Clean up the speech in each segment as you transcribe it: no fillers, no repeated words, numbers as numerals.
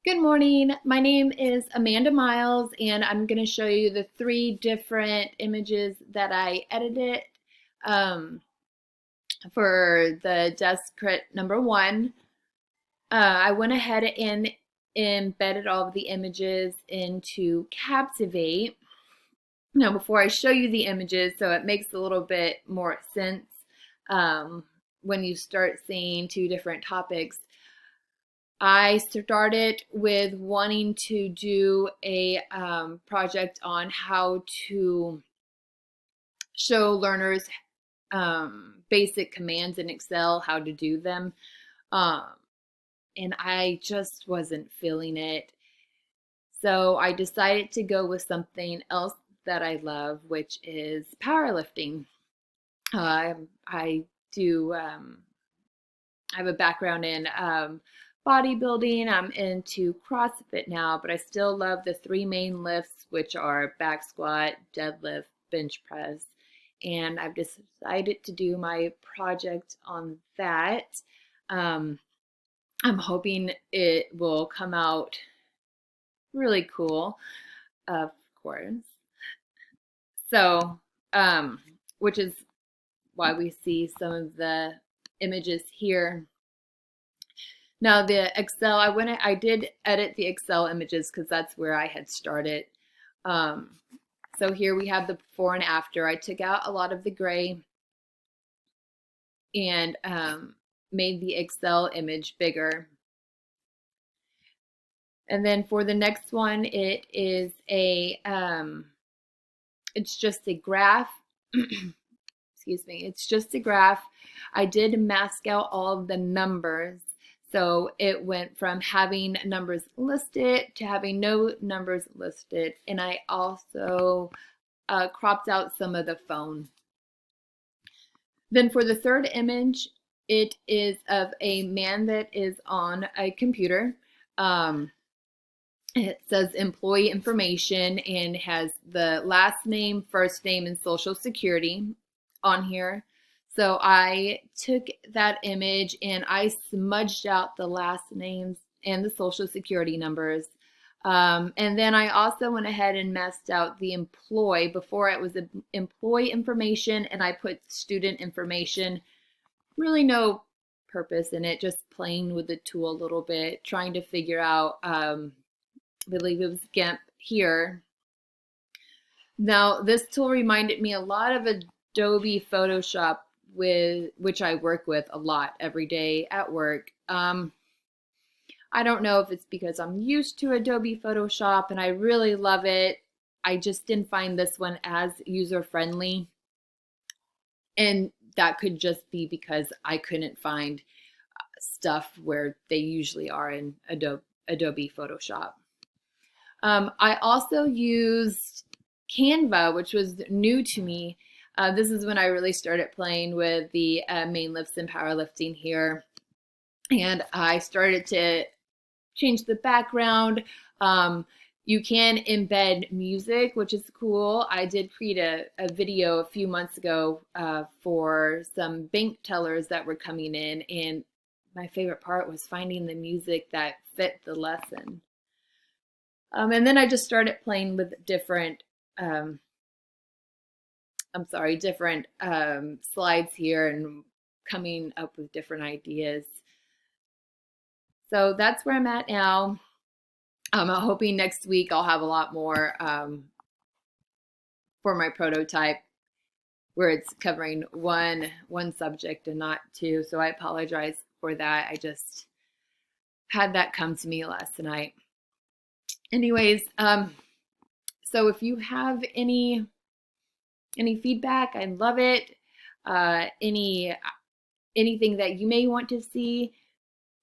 Good morning. My name is Amanda Miles, and I'm going to show you the three different images that I edited um, for the Descrit number one. I went ahead and embedded all of the images into Captivate. Now, before I show you the images, so it makes a little bit more sense when you start seeing two different topics. I started with wanting to do a project on how to show learners basic commands in Excel, how to do them. Um, and I just wasn't feeling it. So I decided to go with something else that I love, which is powerlifting. I do I have a background in bodybuilding. I'm into CrossFit now, but I still love the three main lifts, which are back squat, deadlift, bench press. And I've decided to do my project on that. Um, I'm hoping it will come out really cool, of course. So, which is why we see some of the images here. Now the Excel, I did edit the Excel images because that's where I had started. So here we have the before and after. I took out a lot of the gray and made the Excel image bigger. And then for the next one, it is it's just a graph. Excuse me. It's just a graph. I did mask out all of the numbers. So it went from having numbers listed to having no numbers listed. And I also cropped out some of the phone. Then for the third image, it is of a man that is on a computer. It says employee information and has the last name, first name, and social security on here. So I took that image and I smudged out the last names and the social security numbers. And then I also went ahead and messed out the employee. Before it was employee information and I put student information. Really no purpose in it, just playing with the tool a little bit, trying to figure out, I believe it was GIMP here. Now this tool reminded me a lot of Adobe Photoshop, with which I work with a lot every day at work. I don't know if it's because I'm used to Adobe Photoshop and I really love it. I just didn't find this one as user-friendly. And that could just be because I couldn't find stuff where they usually are in Adobe Photoshop. I also used Canva, which was new to me. This is when I really started playing with the main lifts and powerlifting here. And I started to change the background. You can embed music, which is cool. I did create a video a few months ago for some bank tellers that were coming in, and my favorite part was finding the music that fit the lesson. And then I just started playing with different, different slides here and coming up with different ideas. So that's where I'm at now. I'm hoping next week I'll have a lot more for my prototype where it's covering one subject and not two. So I apologize for that. I just had that come to me last night. Anyways, so if you have any feedback, I'd love it. Anything that you may want to see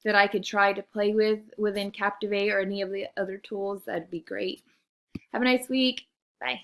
that I could try to play with within Captivate or any of the other tools, that'd be great. Have a nice week. Bye.